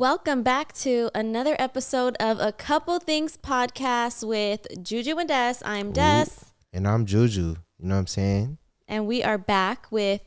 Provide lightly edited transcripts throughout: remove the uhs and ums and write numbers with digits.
Welcome back to another episode of A Couple Things podcast with Juju and Des. I'm Des. And I'm Juju. You know what I'm saying? And we are back with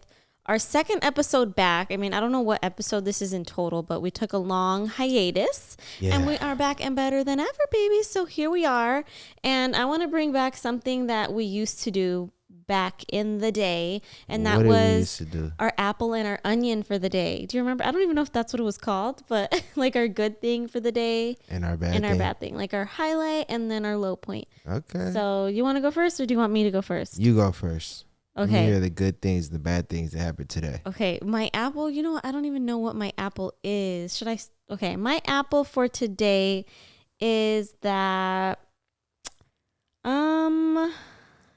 our second episode back. I mean, I don't know what episode this is in total, but we took a long hiatus. Yeah. And we are back and better than ever, baby. So here we are. And I want to bring back something that we used to do back in the day, and that was our apple and our onion for the day. Do you remember? I don't even know if that's what it was called, but like our good thing for the day and our bad thing, like our highlight and then our low point. Okay. So you want to go first, or do you want me to go first? You go first. Okay. Here are the good things, the bad things that happened today. Okay, my apple. You know, I don't even know what my apple is. Should I? Okay, my apple for today is that.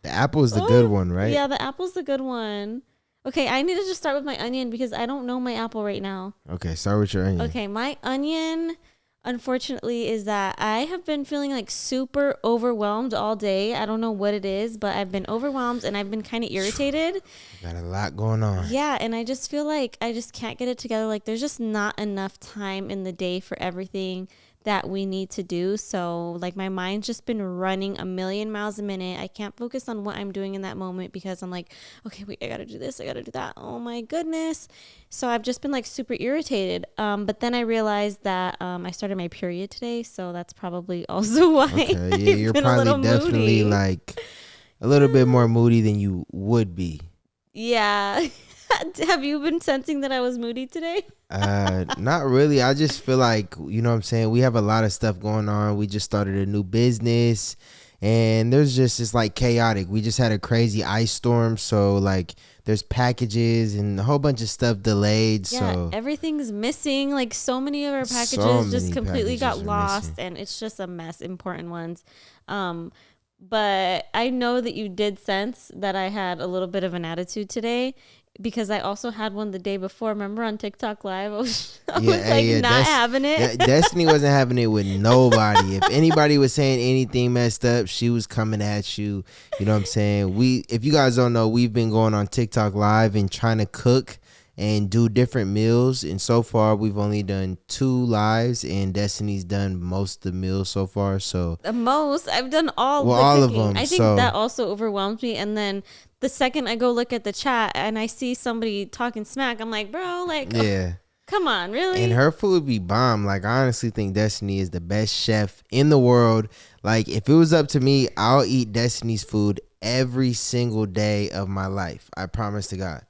The apple is the good one, right? Yeah, the apple's the good one. Okay, I need to just start with my onion because I don't know my apple right now. Okay, start with your onion. Okay, my onion, unfortunately, is that I have been feeling like super overwhelmed all day. I don't know what it is, but I've been overwhelmed and I've been kind of irritated. Got a lot going on. Yeah, and I just feel like I just can't get it together. Like there's just not enough time in the day for everything that we need to do. So like my mind's just been running a million miles a minute. I can't focus on what I'm doing in that moment because I'm like, okay, wait, I gotta do this, I gotta do that. Oh my goodness. So I've just been like super irritated. But then I realized that I started my period today, so that's probably also why. Okay, yeah, you're probably definitely moody. Like a little bit more moody than you would be. Yeah. Have you been sensing that I was moody today? Not really. I just feel like, you know what I'm saying, we have a lot of stuff going on. We just started a new business and it's like chaotic. We just had a crazy ice storm, so like there's packages and a whole bunch of stuff delayed. Yeah, so everything's missing. Like so many of our packages just completely got lost and it's just a mess, important ones. But I know that you did sense that I had a little bit of an attitude today because I also had one the day before. Remember on TikTok Live? I was not having it. Destiny wasn't having it with nobody. If anybody was saying anything messed up, she was coming at you. You know what I'm saying? If you guys don't know, we've been going on TikTok Live and trying to cook and do different meals, and so far we've only done 2 lives and Destiny's done most of the meals so far. So the most I've done all of them. I think that also overwhelmed me. And then the second I go look at the chat and I see somebody talking smack, I'm like, bro, like, yeah. Come on, really? And her food be bomb. Like, I honestly think Destiny is the best chef in the world. Like, if it was up to me, I'll eat Destiny's food every single day of my life. I promise to God.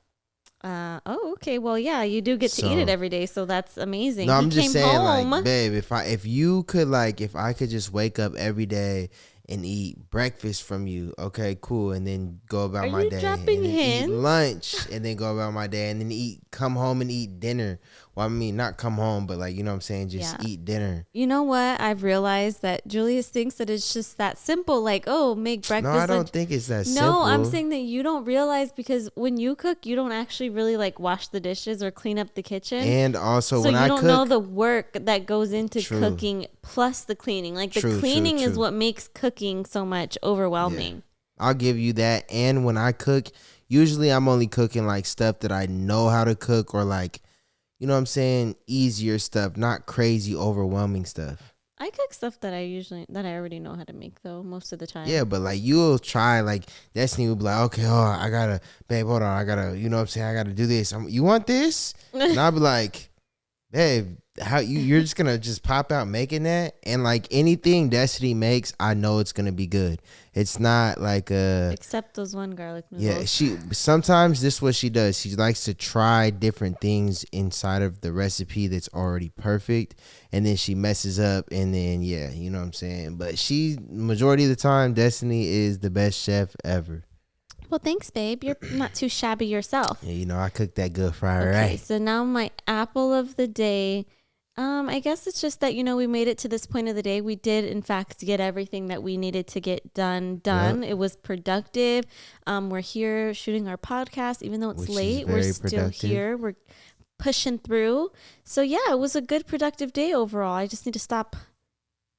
Okay. Well, yeah, you do get to eat it every day, so that's amazing. No, I'm just saying, like, babe, if I could just wake up every day and eat breakfast from you, okay, cool, and then go about my day, and then eat lunch, and then go about my day, and then come home and eat dinner. Well, I mean, not come home, but like, you know what I'm saying, just eat dinner. You know what? I've realized that Julius thinks that it's just that simple, like, oh, make breakfast. No, I don't think it's that simple. No, I'm saying that you don't realize because when you cook, you don't actually really like wash the dishes or clean up the kitchen. And also when I cook, so you don't know the work that goes into cooking plus the cleaning. Like the cleaning is what makes cooking so much overwhelming. Yeah. I'll give you that. And when I cook, usually I'm only cooking like stuff that I know how to cook or like, you know what I'm saying, easier stuff, not crazy, overwhelming stuff. I cook stuff that I already know how to make though, most of the time. Yeah, but like you'll try, like Destiny will be like, okay, I gotta, babe, hold on, I gotta, you know what I'm saying, I gotta do this. You want this? And I'll be like, babe, how you're just gonna just pop out making that? And like anything Destiny makes, I know it's gonna be good. It's not like except those one garlic noodles. Yeah, sometimes this is what she does. She likes to try different things inside of the recipe that's already perfect, and then she messes up, and then you know what I'm saying. But majority of the time, Destiny is the best chef ever. Well, thanks, babe. You're not too shabby yourself. Yeah, you know, I cook that good fried rice. Okay, so now my apple of the day. I guess it's just that, you know, we made it to this point of the day. We did, in fact, get everything that we needed to get done. Yep. It was productive. We're here shooting our podcast, even though it's late. We're still here. We're pushing through. So, yeah, it was a good, productive day overall. I just need to stop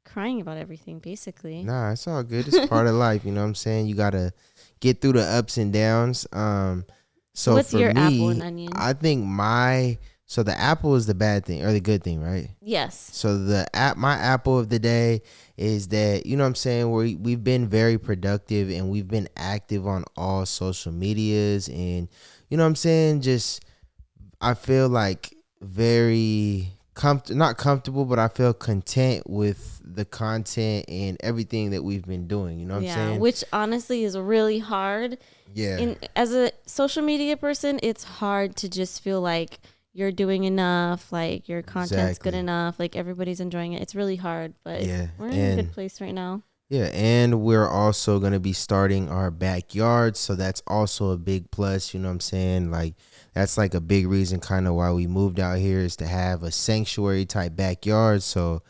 crying about everything, basically. Nah, it's all good. It's part of life. You know what I'm saying? You got to get through the ups and downs. So what's for your me, apple and onion? I think my So the apple is the bad thing or the good thing, right? Yes. So my apple of the day is that, you know what I'm saying, we've been very productive and we've been active on all social medias, and you know what I'm saying, just I feel like very not comfortable, but I feel content with the content and everything that we've been doing, you know what I'm Yeah, saying? which honestly is really hard. Yeah. In as a social media person, it's hard to just feel like you're doing enough, like your content's good Exactly. enough, like everybody's enjoying it. It's really hard, but Yeah. we're in a good place right now. And we're also going to be starting our backyard, so that's also a big plus, you know what I'm saying? Like that's like a big reason kind of why we moved out here, is to have a sanctuary type backyard. So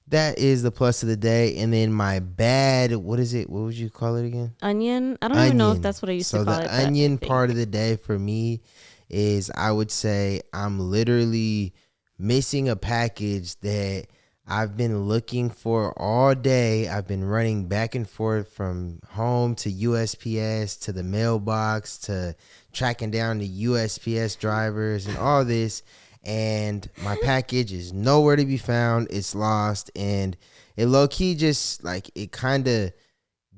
that is the plus of the day. And then my bad, what is it? What would you call it again? Onion. I don't even know if Onion. that's what I used to So call the it, but I onion part of think. the day for me is, I would say, I'm literally missing a package that I've been looking for all day. I've been running back and forth from home to USPS to the mailbox to tracking down the USPS drivers and all this. And my package is nowhere to be found. It's lost. And it low key just like, it kind of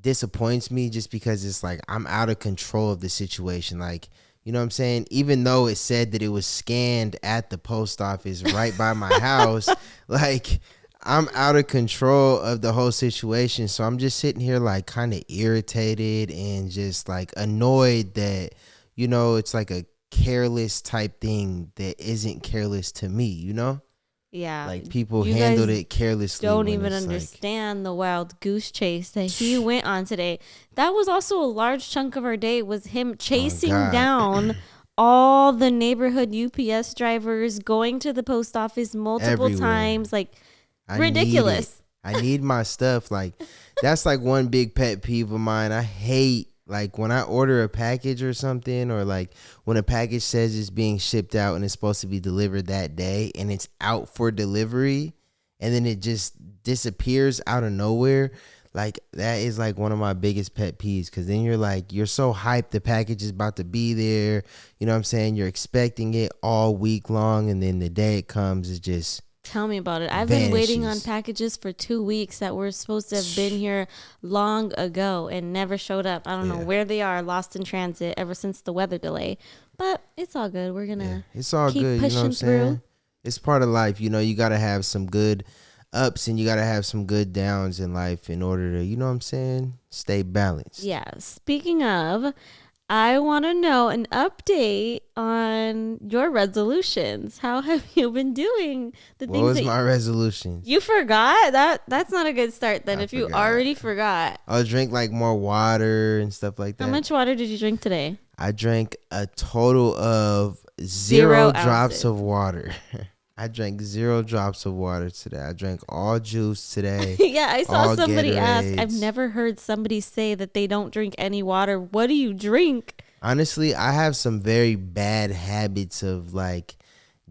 disappoints me, just because it's like I'm out of control of the situation. Like, you know what I'm saying? Even though it said that it was scanned at the post office right by my house, like I'm out of control of the whole situation. So I'm just sitting here like kind of irritated and just like annoyed that, it's like a careless type thing that isn't careless to me, you know? Yeah, Like people you handled guys it carelessly don't when even it's like, understand the wild goose chase that he went on today. That was also a large chunk of our day, was him oh chasing God, down all the neighborhood UPS drivers, going to the post office multiple everywhere. times, like I need it. ridiculous. I need my stuff. Like that's like one big pet peeve of mine. I hate like when I order a package or something, or like when a package says it's being shipped out and it's supposed to be delivered that day and it's out for delivery and then it just disappears out of nowhere. Like that is like one of my biggest pet peeves, because then you're so hyped the package is about to be there. You know what I'm saying? You're expecting it all week long, and then the day it comes, it just Tell me about it. I've been waiting on vanishes. packages for 2 weeks that were supposed to have been here long ago and never showed up. I don't know Yeah. where they are, lost in transit ever since the weather delay. But it's all good. We're going Yeah, to it's all keep good. You know what I'm pushing through. saying? It's part of life. You got to have some good ups and you got to have some good downs in life in order to, you know what I'm saying, stay balanced. Yeah. Speaking of, I want to know an update on your resolutions. How have you been doing? The What things was that my resolutions? you forgot? That's not a good start then I if you forgot. already forgot. I'll drink like more water and stuff like How that. much water did you drink today? I drank a total of Zero 0 drops ounces. of water. I drank 0 drops of water today. I drank all juice today, Yeah, I saw all somebody ask. I've Gatorades. never heard somebody say that they don't drink any water. What do you drink? Honestly, I have some very bad habits of like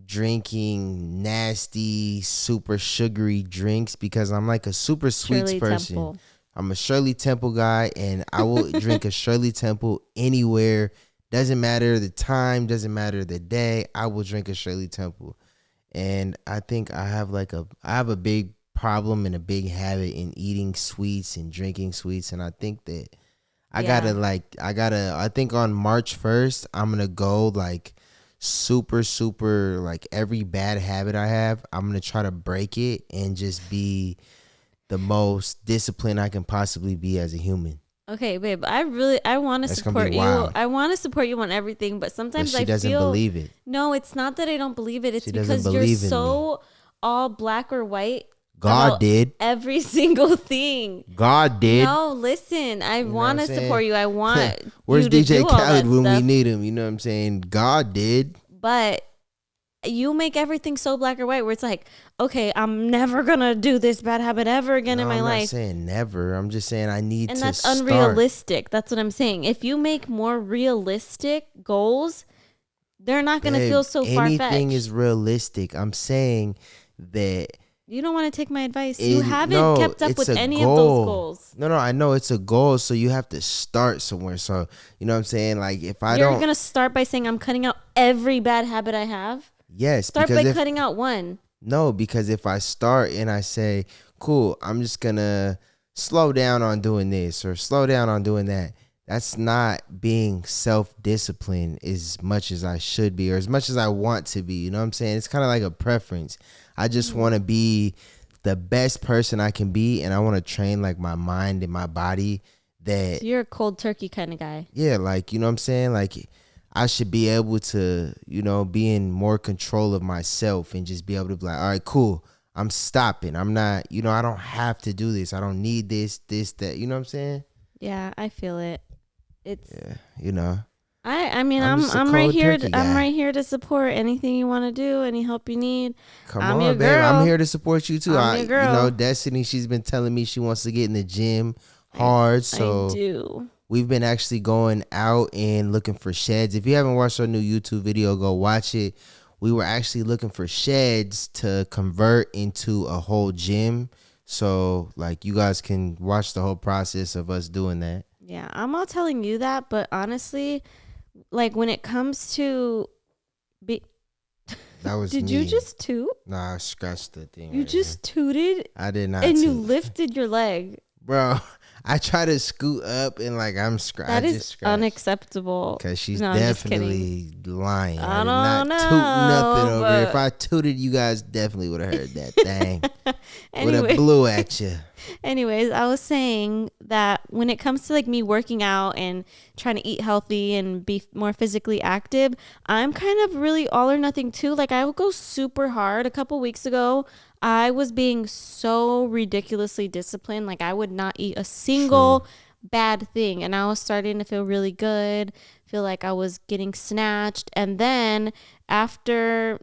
drinking nasty, super sugary drinks, because I'm like a super sweets Shirley person. Temple. I'm a Shirley Temple guy, and I will drink a Shirley Temple anywhere. Doesn't matter the time, doesn't matter the day. I will drink a Shirley Temple. And I think I have a big problem and a big habit in eating sweets and drinking sweets, and I think that Yeah. I think on March 1st, I'm going to go like super, super, like every bad habit I have, I'm going to try to break it and just be the most disciplined I can possibly be as a human. Okay, babe. I want to That's going to be support you. wild. I want to support you on everything, but But sometimes she I doesn't feel believe it. no, it's not that I don't believe it. It's She doesn't because you're believe in me. so all black or white God about did. every single thing. God did. No, listen. I You know what want I'm to saying? support you. I want Where's you to DJ do all Khaled that when we stuff, need him? You know what I'm saying? God did. but you make everything so black or white where it's like, okay, I'm never gonna do this bad habit ever again in No, my I'm not life. saying never. I'm just saying I need And to that's start. unrealistic. That's what I'm saying. If you make more realistic goals, they're not gonna Babe, feel so far anything is fetched. realistic. I'm saying that You don't want to take my advice. You it haven't no, kept up it's with a any of those goal. goals. No, I know it's a goal, so you have to start somewhere. So, you know what I'm saying? Like if I You're don't, gonna start by saying I'm cutting out every bad habit I have. Yes, Start because by if cutting out one. no, because if I start and I say, cool, I'm just gonna slow down on doing this or slow down on doing that, that's not being self-disciplined as much as I should be or as much as I want to be. You know what I'm saying? It's kind of like a preference. I just want to be the best person I can be, and I want to train like my mind and my body that So you're a cold turkey kind of guy. yeah, like, you know what I'm saying? Like, I should be able to, be in more control of myself and just be able to be like, all right, cool. I'm stopping. I'm not, I don't have to do this. I don't need this, that. You know what I'm saying? Yeah, I feel it. It's Yeah. I mean I'm just a I'm right cold here turkey I'm guy. right here to support anything you want to do, any help you need. Come I'm your on, babe. I'm girl. here to support you too. I'm your girl. Destiny, she's been telling me she wants to get in the gym I hard. I So do. we've been actually going out and looking for sheds. If you haven't watched our new YouTube video, go watch it. We were actually looking for sheds to convert into a whole gym. So, like, you guys can watch the whole process of us doing that. Yeah, I'm all telling you that, but honestly, like when it comes to be That was did you me. just toot? Nah, I scratched the thing You right here. just tooted I did not and you toot. lifted your leg. Bro, I try to scoot up and, like, I That is just scratched. unacceptable. Because she's No, I'm just kidding. definitely lying. I I did don't not toot nothing know, over here. If but I tooted, you guys definitely would have heard that thing. Would have anyway, blew at you. anyways, I was saying that when it comes to like me working out and trying to eat healthy and be more physically active, I'm kind of really all or nothing too. Like I would go super hard. A couple weeks ago, I was being so ridiculously disciplined. Like I would not eat a True. single bad thing, and I was starting to feel really good, feel like I was getting snatched. And then after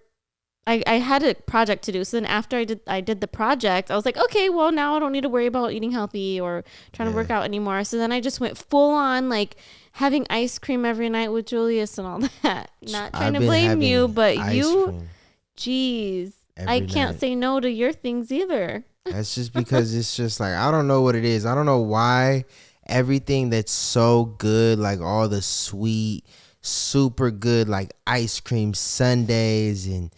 I had a project to do. So then after I did the project, I was like, okay, well now I don't need to worry about eating healthy or trying to work out anymore. So then I just went full on like having ice cream every night with Julius and all that. Not trying I've to been blame you, having but ice you, cream geez, I every can't night. say no to your things either. That's just because it's just like, I don't know what it is. I don't know why everything that's so good, like all the sweet, super good, like ice cream sundaes and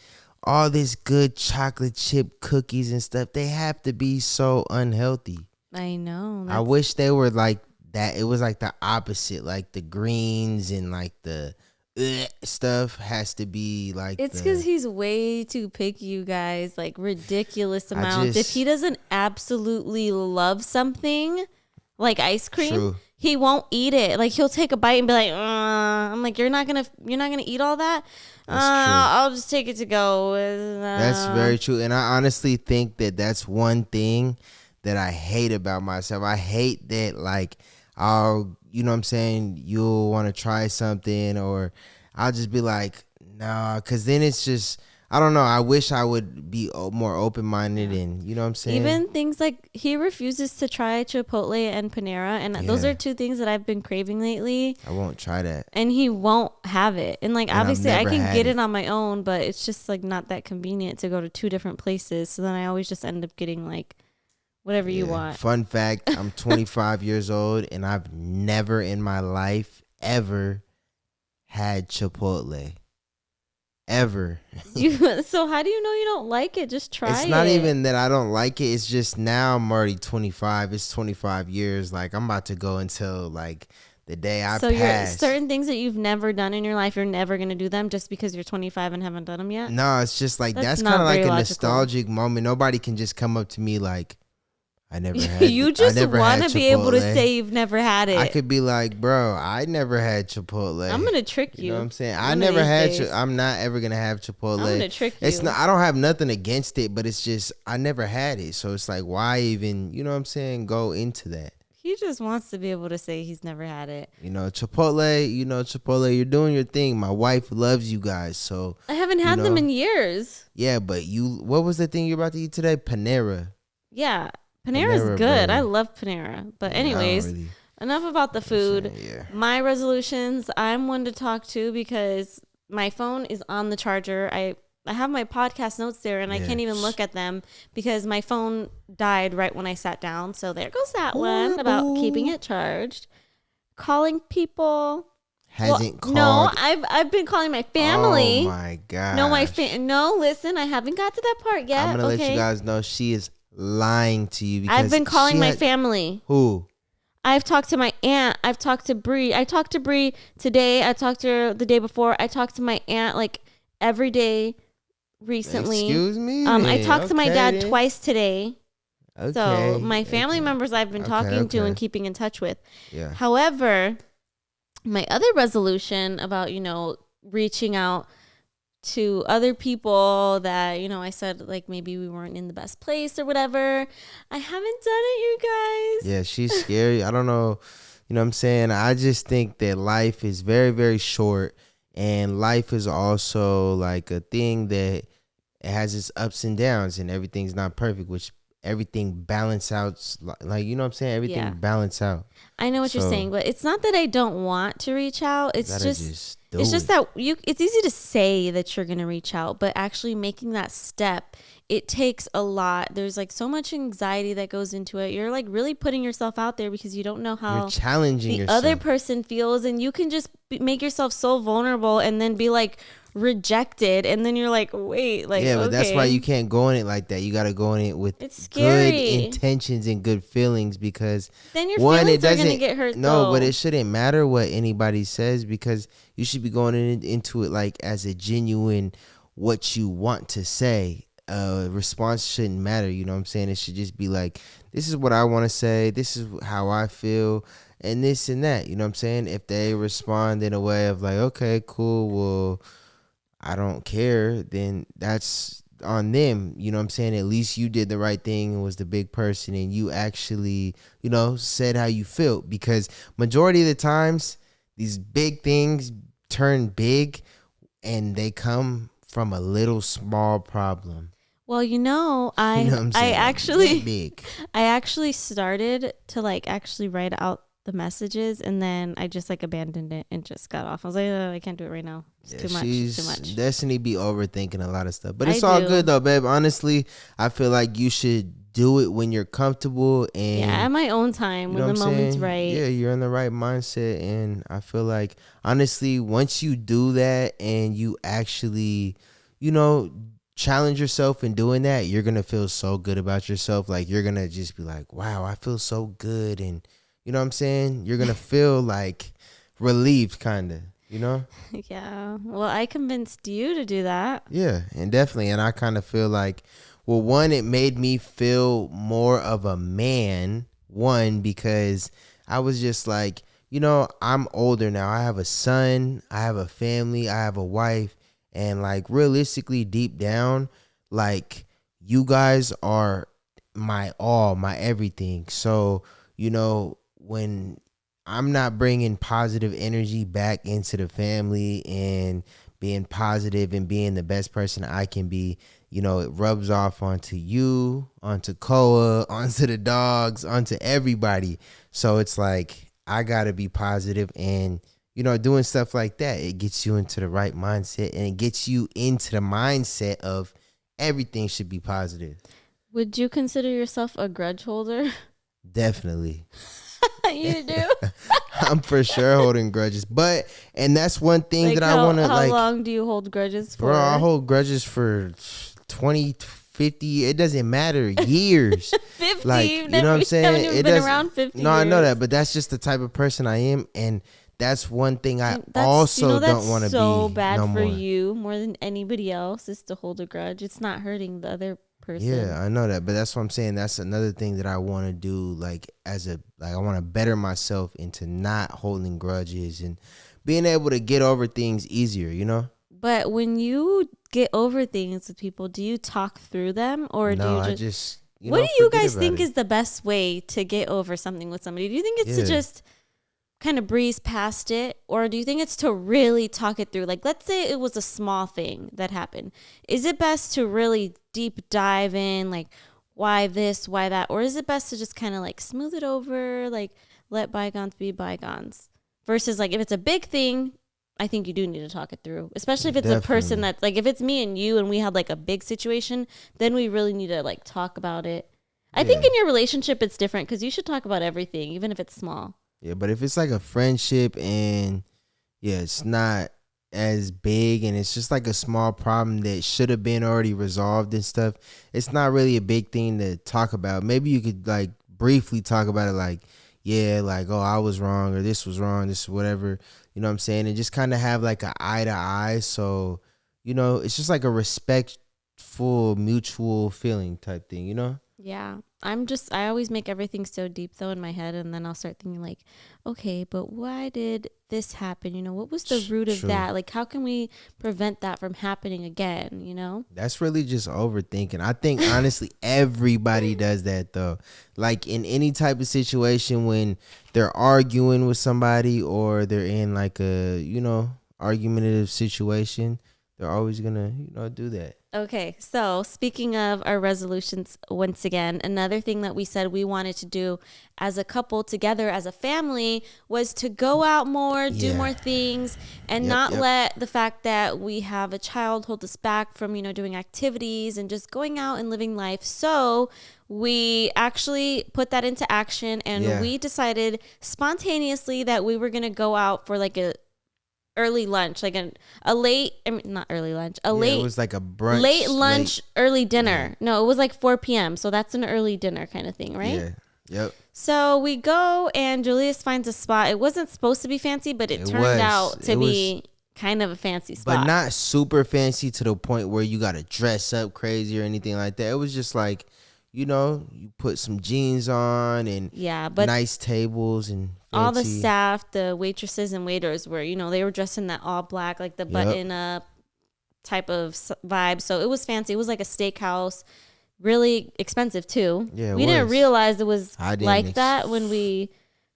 all this good chocolate chip cookies and stuff, they have to be so unhealthy. I know. I wish they were like that. It was like the opposite, like the greens and like the stuff has to be like It's because he's way too picky, you guys. Like ridiculous I amounts. If he just doesn't absolutely love something, like ice cream, true. he won't eat it. Like he'll take a bite and be like, I'm like, you're not gonna eat all that. That's true. I'll just take it to go. That's very true. And I honestly think that that's one thing that I hate about myself. I hate that, like, you know what I'm saying, you'll want to try something or I'll just be like, nah, because then it's just, I don't know. I wish I would be more open-minded and, you know what I'm saying? Even things like he refuses to try Chipotle and Panera, and those Yeah. are two things that I've been craving lately. I won't try that. And he won't have it. And like And I've obviously I never can had get it. it on my own, but it's just like not that convenient to go to two different places. So then I always just end up getting like whatever you want. Fun fact, I'm 25 years old and I've never in my life ever had Chipotle. Ever. So how do you know you don't like it? Just try it. It's not even that I don't like it. It's just now I'm already 25. It's 25 years. Like I'm about to go until like the day I so you're pass. certain things that you've never done in your life, you're never going to do them just because you're 25 and haven't done them yet? No, it's just like that's not kind of like very a logical. nostalgic moment. Nobody can just come up to me like, I never had. You I just never want had to be able to Chipotle. say you've never had it. I could be like, bro, I never had Chipotle. I'm gonna trick you. You know what I'm saying? One I of never these had. days. I'm not ever gonna have Chipotle. I'm gonna trick you. It's not. I don't have nothing against it, but it's just I never had it. So it's like, why even? You know what I'm saying? Go into that. He just wants to be able to say he's never had it. You know, Chipotle. You know, Chipotle. You're doing your thing. My wife loves you guys. So I haven't had them in years. yeah, but you. What was the thing you're about to eat today? Panera. Yeah. Panera's Panera good. bread. I love Panera. But Yeah, I don't anyways, really- enough about the food. Yeah. My resolutions, I'm one to talk to because my phone is on the charger. I have my podcast notes there and I can't even look at them because my phone died right when I sat down. So there goes that one about keeping it charged. Calling people. Well, hasn't no, called. I've been calling my Oh family. my No, gosh. no, listen, I haven't got to that part I'm yet. gonna let you Okay. guys know she is lying to you I've because been she calling my had family. who? I've talked to my aunt. I've talked to Bree. I talked to Bree today. I talked to her the day before. I talked to my aunt like every day recently. Excuse me I then. talked to my Okay dad then. twice today. So Okay. my family Okay. members I've been Okay. talking to and Okay. keeping in touch with. Yeah. However, my other resolution about, reaching out to other people that, I said like maybe we weren't in the best place or whatever. I haven't done it, you Yeah, guys. she's scary. I don't know. You know what I'm saying? I just think that life is very, very short. And life is also like a thing that it has its ups and downs, and everything's not perfect, which everything balance out. Like, you know what I'm saying? Everything Yeah. balance out. I know what you're So saying, but it's not that I don't want to reach out. you gotta just It's do just it. that it's easy to say that you're going to reach out, but actually making that step, it takes a lot. There's like so much anxiety that goes into it. You're like really putting yourself out there because you don't know You're how challenging the other yourself. person feels, and you can just make yourself so vulnerable and then be like rejected, and then you're like, "Wait, like Yeah, but that's why you okay." can't go in it like that. You got to go in it with It's good scary. intentions and good feelings because Then your one, it feelings are going to doesn't, get hurt no, but though. it shouldn't matter what anybody says because you should be going into it like as a genuine what you want to say. Response shouldn't matter. You know what I'm saying? It should just be like, this is what I want to say. This is how I feel. And this and that. You know what I'm saying? If they respond in a way of like, okay, cool, well, I don't care, then that's on them. You know what I'm saying? At least you did the right thing and was the big person and you actually, said how you felt. Because majority of the times, these big things turn big and they come from a little small problem. Well, You know what I'm saying? Like that big. I actually started to like actually write out the messages, and then I just like abandoned it and just got off. I was like, oh, I can't do it right now. It's Yeah, too much. It's too she's much. Destiny be overthinking a lot of stuff. But I it's all good do. though, babe. Honestly, I feel like you should do it when you're comfortable Yeah, and at my own time you know when what the I'm moment's saying? right. Yeah, you're in the right mindset. And I feel like, honestly, once you do that and you actually, you know, challenge yourself in doing that, you're going to feel so good about yourself. Like, you're going to just be like, wow, I feel so good. And, you know what I'm saying? You're going to feel like relieved, kind of, you know? Yeah. Well, I convinced you to do that. Yeah, and definitely. And I kind of feel like, well, one, it made me feel more of a man. One, because I was just like, I'm older now. I have a son, I have a family, I have a wife. And like realistically, deep down, like you guys are my all, my everything. So, when I'm not bringing positive energy back into the family and being positive and being the best person I can be, it rubs off onto you, onto Koa, onto the dogs, onto everybody. So it's like I gotta be positive and doing stuff like that, it gets you into the right mindset and it gets you into the mindset of everything should be positive. Would you consider yourself a grudge holder? Definitely. You do? I'm for sure holding grudges. And that's one thing Like that I want to how like, long do you hold grudges bro, I for? hold grudges for 20, 50. It doesn't matter. Years. 50. Like, You've you know what never I'm you haven't saying? even It been does. around 50 No, I know years. that, but that's just the type of person I am. And that's one thing I That's also that's don't want to so be bad no for more. you more than anybody else is to hold a grudge. It's not hurting the other Yeah, person. I know that, but that's what I'm saying. That's another thing that I want to do. Like I want to better myself into not holding grudges and being able to get over things easier. But when you get over things with people, do you talk through them, or do No, you I just just what do you forget guys about think it. is the best way to get over something with somebody? Do you think it's to Yeah, just kind of breeze past it, or do you think it's to really talk it through? Like, let's say it was a small thing that happened. Is it best to really deep dive in, like, why this, why that? Or is it best to just kind of like smooth it over, like, let bygones be bygones? Versus, like, if it's a big thing, I think you do need to talk it through, especially if it's a person definitely. that's like, if it's me and you and we had like a big situation, then we really need to like talk about it. I think Yeah, in your relationship, it's different because you should talk about everything, even if it's small. yeah. But if it's like a friendship and Yeah, it's not as big, and it's just like a small problem that should have been already resolved and stuff. It's not really a big thing to talk about. Maybe you could like briefly talk about it, like, yeah, like, oh, I was wrong, or this was wrong, this whatever, you know what I'm saying? And just kind of have like a eye to eye. So, it's just like a respectful, mutual feeling type thing, you know? Yeah. I always make everything so deep though in my head. And then I'll start thinking, like, okay, but why did this happen? What was the root of True. that? Like, how can we prevent that from happening again? That's really just overthinking. I think honestly everybody does that though. Like in any type of situation when they're arguing with somebody or they're in like a, argumentative situation, they're always gonna, do that. Okay, so speaking of our resolutions, once again, another thing that we said we wanted to do as a couple together as a family was to go out more, do Yeah. more things, and Yep, not yep. let the fact that we have a child hold us back from, doing activities and just going out and living life. So we actually put that into action and Yeah. we decided spontaneously that we were going to go out for like a early lunch, like a late, I mean, not early lunch, a Yeah, it late was like a late brunch, late. lunch, early Yeah. dinner. No, it was like 4 p.m. So that's an early dinner kind of thing, right? Yeah. Yep. So we go and Julius finds a spot. It wasn't supposed to be fancy, but it It turned was. out to It was be kind of a fancy but spot. not super fancy to the point where you gotta dress up crazy or anything like that. It was just like, you put some jeans on and Yeah, but nice tables and all the fancy. staff, the waitresses and waiters were, they were dressed in that all black, like the Yep. button up type of vibe. So it was fancy. It was like a steakhouse, really expensive too. Yeah, it We didn't was. realize it was I didn't. like that when we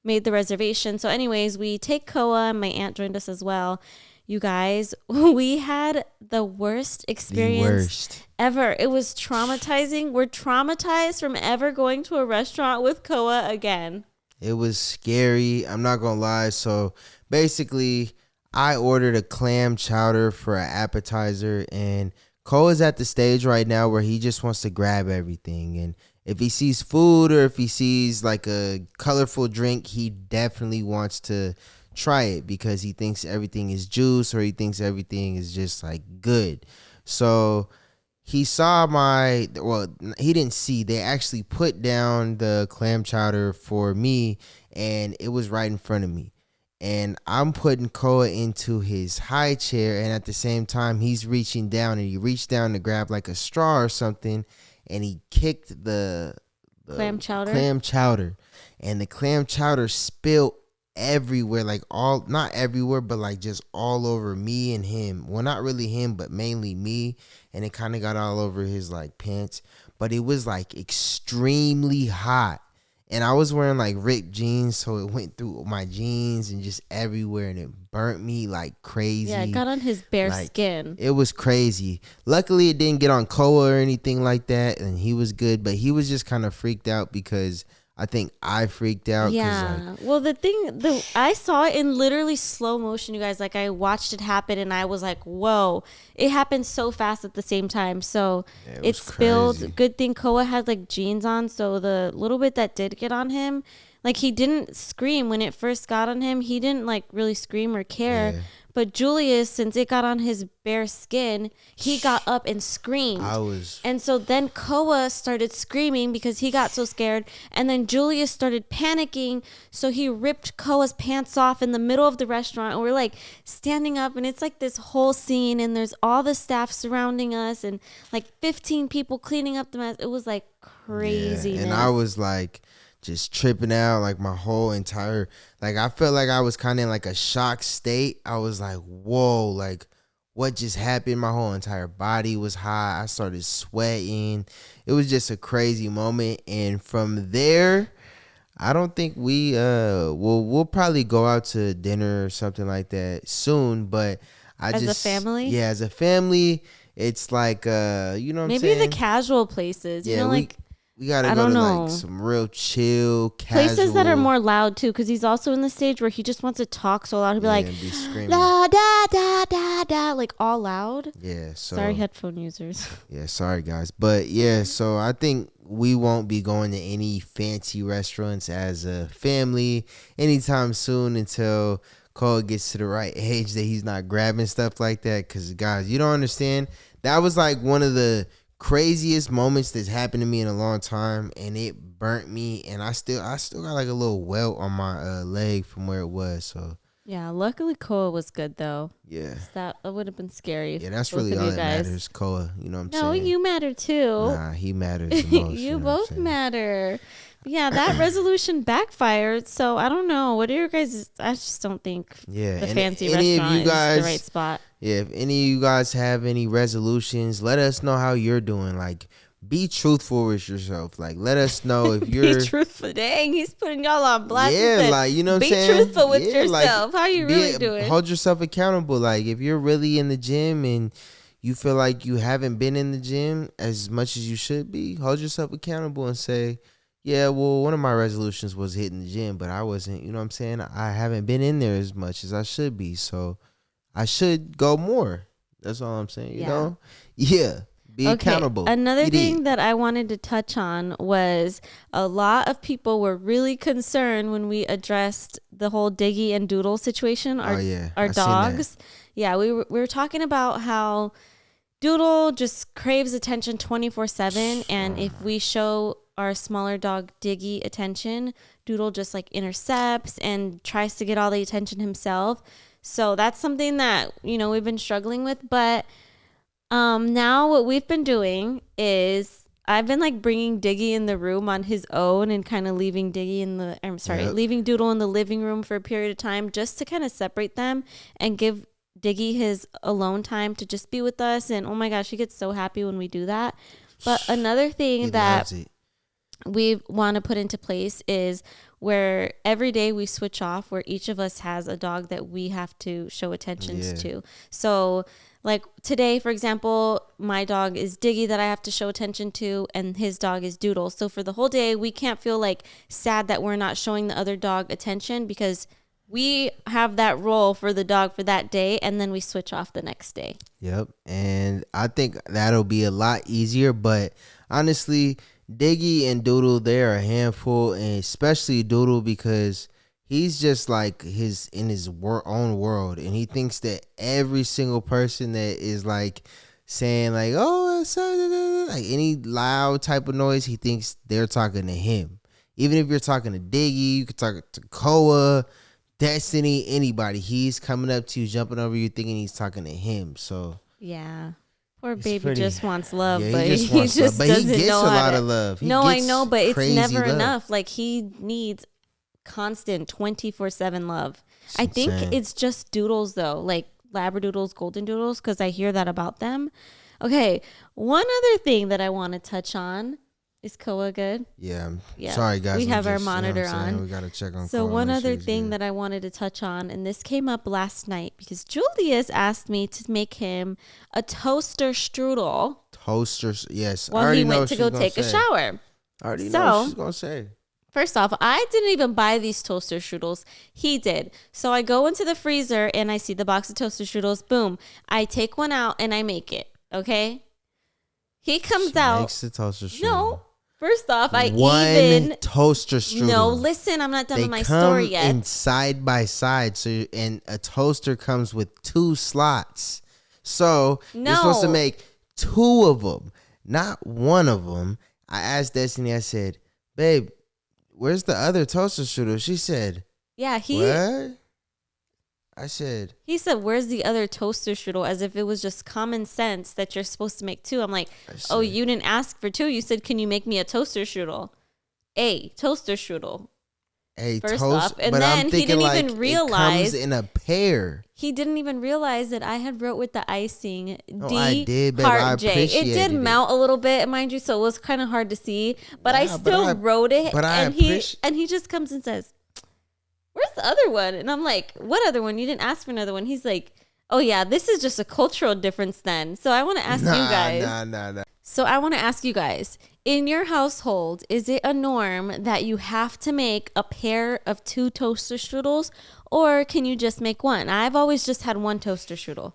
made the reservation. So, anyways, we take Koa, and my aunt joined us as well. You guys, we had the worst The experience worst. ever. It was traumatizing. We're traumatized from ever going to a restaurant with Koa again. It was scary. I'm not gonna lie. So basically, I ordered a clam chowder for an appetizer, and Cole is at the stage right now where he just wants to grab everything. And if he sees food or if he sees like a colorful drink, he definitely wants to try it because he thinks everything is juice or he thinks everything is just like good. So he saw he didn't see, they actually put down the clam chowder for me and it was right in front of me, and I'm putting Koa into his high chair, and at the same time he's reaching down, and he reached down to grab like a straw or something, and he kicked the Clam chowder. clam chowder, and the clam chowder spilled everywhere, like all, not everywhere, but like just all over me and him. Well, not really him, but mainly me, and it kind of got all over his like pants. But it was like extremely hot, and I was wearing like ripped jeans, so it went through my jeans and just everywhere, and it burnt me like Yeah, it crazy. got on his bare Like skin. it was crazy. Luckily, it didn't get on Koa or anything like that, and he was good. But he was just kind of freaked out because I think I freaked out because like, Yeah. Well, I saw it in literally slow motion, you guys. Like I watched it happen and I was like, whoa. It happened so fast at the same time. So yeah, it it was spilled. crazy. Good thing Koa had like jeans on. So the little bit that did get on him, like he didn't scream when it first got on him. He didn't like really scream or care. Yeah, But Julius, since it got on his bare skin, he got up and I screamed. was. And so then Koa started screaming because he got so scared. And then Julius started panicking. So he ripped Koa's pants off in the middle of the restaurant. And we're like standing up, and it's like this whole scene. And there's all the staff surrounding us and like 15 people cleaning up the mess. It was like Yeah, craziness. and I was like just tripping out, like my whole entire, like I felt like I was kind of in like a shock state. I was like, whoa, like what just happened? My whole entire body was hot. I started sweating. It was just a crazy moment, and from there, I don't think we'll probably go out to dinner or something like that soon, but I As a just, family, yeah, as a family, it's like you know what I'm maybe the saying? casual places, Yeah, like, we gotta I go don't to like know. some real chill, Places that are casual, more loud too, because he's also in the stage where he just wants to talk so loud. He'll be yeah, like, and be screaming. la da da da da, like all loud. Yeah, Sorry, so headphone users. yeah, sorry guys, but yeah, so I think we won't be going to any fancy restaurants as a family anytime soon until Cole gets to the right age that he's not grabbing stuff like that. Because, guys, you don't understand. That was like one of the craziest moments that's happened to me in a long time, and it burnt me. And I still got like a little welt on my leg from where it was. So Yeah, luckily Koa was good though. yeah, That would have been scary. yeah, If that's both really of all you that guys. matters. Koa, you know what I'm No, saying? you matter too. Nah, he matters the most. You know what I'm both saying? matter. But yeah, that resolution backfired. So I don't know. What are your guys? I just don't think Yeah, the and fancy any of restaurant you guys, is the right spot. yeah, if any of you guys have any resolutions, let us know how you're doing. Like, be truthful with yourself. Like, let us know if Be you're, truthful. Dang, he's putting y'all on blast. He yeah, said, like, you know what I'm be saying? truthful with Yeah, like, yourself. How you really doing? hold yourself accountable. Like, if you're really in the gym and you feel like you haven't been in the gym as much as you should be, hold yourself accountable and say, yeah, well, one of my resolutions was hitting the gym, but I wasn't, you know what I'm saying? I haven't been in there as much as I should be. So I should go more. That's all I'm saying, you know? Yeah. Be accountable. Another thing that I wanted to touch on was a lot of people were really concerned when we addressed the whole Diggy and Doodle situation. Our dogs. Yeah, we were talking about how Doodle just craves attention 24/7, and if we show our smaller dog Diggy attention, Doodle just like intercepts and tries to get all the attention himself. So that's something that, you know, we've been struggling with, but now what we've been doing is I've been like bringing Diggy in the room on his own and kind of leaving leaving Doodle in the living room for a period of time just to kind of separate them and give Diggy his alone time to just be with us. And oh my gosh, he gets so happy when we do that. But another thing that we want to put into place is where every day we switch off, where each of us has a dog that we have to show attentions to. So like today, for example, my dog is Diggy that I have to show attention to, and his dog is Doodle. So for the whole day, we can't feel like sad that we're not showing the other dog attention because we have that role for the dog for that day, and then we switch off the next day. Yep. And I think that'll be a lot easier. But honestly, Diggy and Doodle, they're a handful, and especially Doodle because he's just like in his own world, and he thinks that every single person that is like saying like, oh, like any loud type of noise, he thinks they're talking to him. Even if you're talking to Diggy, you could talk to Koa, Destiny, anybody. He's coming up to you, jumping over you, thinking he's talking to him. So yeah, poor baby just wants love, yeah, but he just doesn't he gets know a how lot to. of love. No, I know, but it's never love. enough. Like he needs constant 24/7 love. I think it's just doodles though, like labradoodles, golden doodles, because I hear that about them. Okay, one other thing that I want to touch on is Koa good? Yeah. Sorry guys, we have our monitor on. We gotta check on. So one other thing that I wanted to touch on, and this came up last night because Julius asked me to make him a toaster strudel. Toasters, yes. While he went to go take a shower. I already know what she's gonna say. First off, I didn't even buy these toaster strudels. He did. So I go into the freezer and I see the box of toaster strudels. Boom. I take one out and I make it. Okay. He comes out. Makes the toaster strudel. No. First off, one toaster strudel. No, listen, I'm not done with my story yet. They come in side by side. So and a toaster comes with 2 slots. So you're supposed to make 2 of them, not one of them. I asked Destiny, I said, babe, where's the other toaster strudel? She said, what? I said, he said, where's the other toaster strudel? As if it was just common sense that you're supposed to make 2. I'm like, oh, you didn't ask for 2. You said, can you make me a toaster strudel? Toaster strudel. First off, and then he didn't even realize it comes in a pair. He didn't even realize that I had wrote with the icing I did, babe. heart I J. It did melt a little bit, mind you, so it was kind of hard to see. But I still wrote it, and he just comes and says, "Where's the other one?" And I'm like, "What other one? You didn't ask for another one." He's like, "Oh yeah, this is just a cultural difference then." So I want to ask you guys. Nah. So I want to ask you guys, in your household, is it a norm that you have to make a pair of 2 toaster strudels, or can you just make one? I've always just had 1 toaster strudel.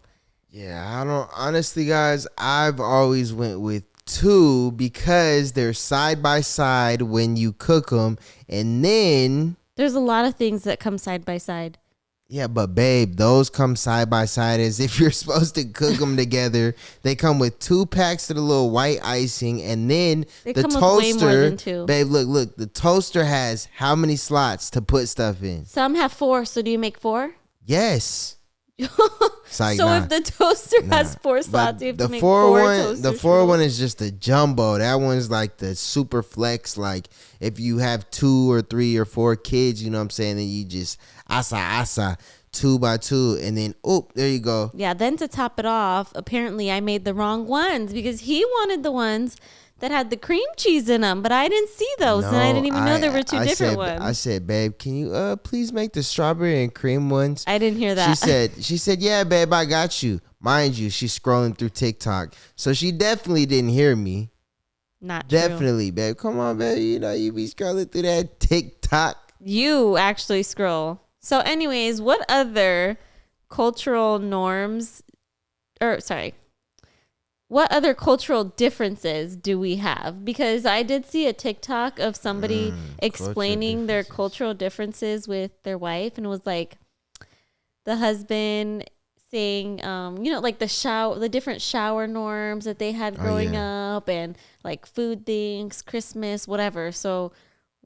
Yeah, I don't. Honestly, guys, I've always went with 2 because they're side by side when you cook them, and then there's a lot of things that come side by side. Yeah, but babe, those come side by side as if you're supposed to cook them together. They come with 2 packs of the little white icing, and then They the come with way more toaster. than two. Babe, look. The toaster has how many slots to put stuff in? Some have 4, so do you make 4? Yes. It's like So nah, if the toaster nah. has 4 slots, you But have to the make four 4 one, the toaster four one strudels. is just a jumbo. That one's like the super flex. Like if you have 2 or 3 or 4 kids, you know what I'm saying, then you just asa 2 by 2, and then there you go. Yeah, then to top it off, apparently I made the wrong ones because he wanted the ones that had the cream cheese in them, but I didn't see those, and I No, didn't even know there were two different I ones. said, babe, can you please make the strawberry and cream ones? I didn't hear She that. said, yeah, babe, I got you. Mind you, she's scrolling through TikTok, so she definitely didn't hear me. Not true. Definitely, babe. Come on, babe. You know you be scrolling through that TikTok. You actually scroll. So, anyways, what other cultural norms, or sorry, what other cultural differences do we have? Because I did see a TikTok of somebody Cultural explaining their differences. cultural differences with their wife, and it was like the husband saying, like the different shower norms that they had Oh growing yeah. up, and like food things, Christmas, whatever. So,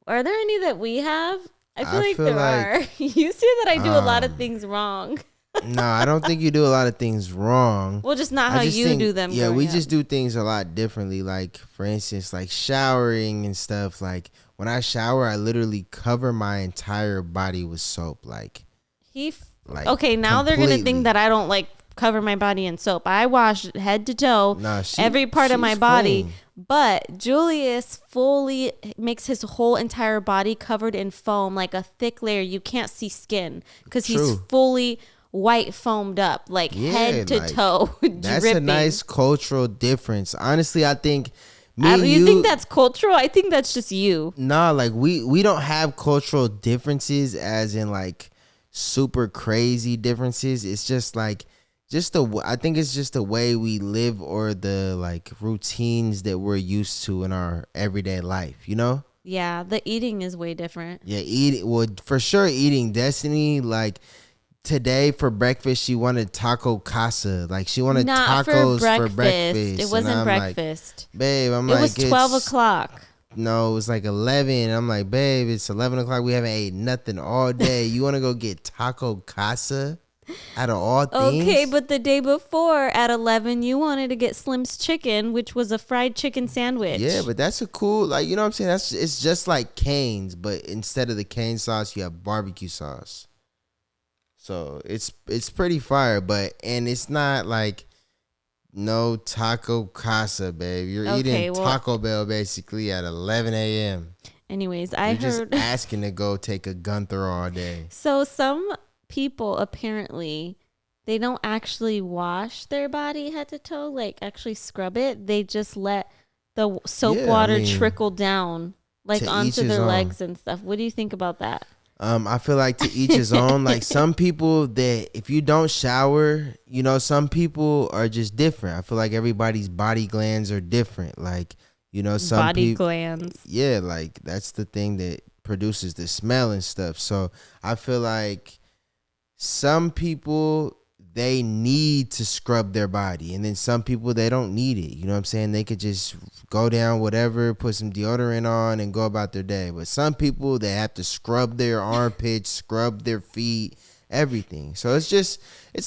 are there any that we have? I feel I like feel there are. like You see that I do a lot of um things wrong. no, I don't think you do a lot of things wrong. Well, just not I how just you think do them yeah, we growing up. just do things a lot differently. Like for instance, like showering and stuff. Like when I shower, I literally cover my entire body with soap. He Like okay, now they're gonna think completely. that I don't like cover my body in soap. I wash head to toe, Nah, every part of my she's body. clean. But Julius fully makes his whole entire body covered in foam, like a thick layer. You can't see skin because he's True. fully white foamed up, like Yeah, head to like toe, that's a dripping. nice cultural difference. Honestly, I think I me don't, and you think you, that's cultural? I think that's just you. nah, like we don't have cultural differences as in like super crazy differences. It's just like I think it's just the way we live or the like routines that we're used to in our everyday life, you know? Yeah, the eating is way different. Yeah, eating, well, for sure eating. Destiny, like today for breakfast she wanted taco casa, like she wanted Not for tacos for breakfast. It breakfast, and wasn't I'm like, breakfast. babe, I'm It was like, 12 it's o'clock. no, it was like 11. I'm like, babe, it's 11 o'clock, we haven't ate nothing all day, you want to go get taco casa out of all Okay, things? but the day before at 11, you wanted to get Slim's Chicken, which was a fried chicken Yeah, sandwich. but that's a cool, like, you know what I'm saying, that's, it's just like Cane's, but instead of the cane sauce you have barbecue sauce, so it's pretty fire. But and it's not like no taco casa, babe. You're eating Okay, well, Taco Bell basically at 11 a.m. anyways, I You're just heard. asking to go take a Gunther all day. So some people apparently they don't actually wash their body head to toe, like actually scrub it. They just let the soap Yeah, I water mean, trickle down like to each onto his their own. legs and stuff. What do you think about that? I feel like to each his own. Like some people that if you don't shower, you know, some people are just different. I feel like everybody's body glands are different. Like, you know, some Body people, glands. yeah, like that's the thing that produces the smell and stuff. So I feel like some people they need to scrub their body, and then some people they don't need it. You know what I'm saying? They could just go down whatever, put some deodorant on and go about their day. But some people they have to scrub their armpits, scrub their feet, everything. So it's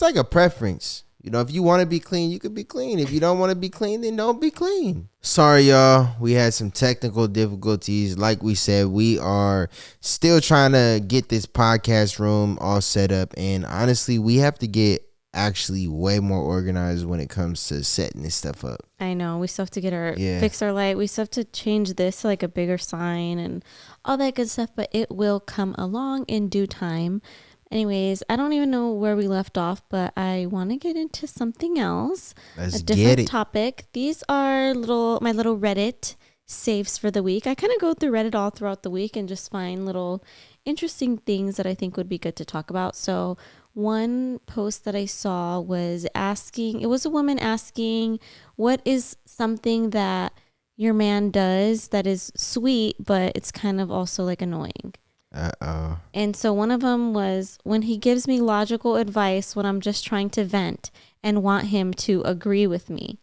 like a preference. You know, if you want to be clean, you could be clean. If you don't want to be clean, then don't be clean. Sorry, y'all. We had some technical difficulties. Like we said, we are still trying to get this podcast room all set up. And honestly, we have to get actually way more organized when it comes to setting this stuff up. I know. We still have to get our Yeah. fix our light. We still have to change this to like a bigger sign and all that good stuff, but it will come along in due time. Anyways, I don't even know where we left off, but I want to get into something else, a Let's get different it. topic. These are my little Reddit saves for the week. I kind of go through Reddit all throughout the week and just find little interesting things that I think would be good to talk about. So, one post that I saw was asking, it was a woman asking, what is something that your man does that is sweet, but it's kind of also like annoying? Uh-oh. And so one of them was when he gives me logical advice when I'm just trying to vent and want him to agree with me.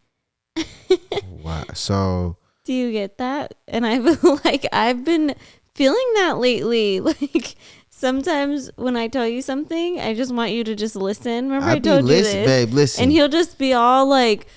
Wow. So Do you get that? And I feel like I've been feeling that lately. Like sometimes when I tell you something, I just want you to just listen. Remember I I be told you listen, this? babe. And Listen. he'll just be all like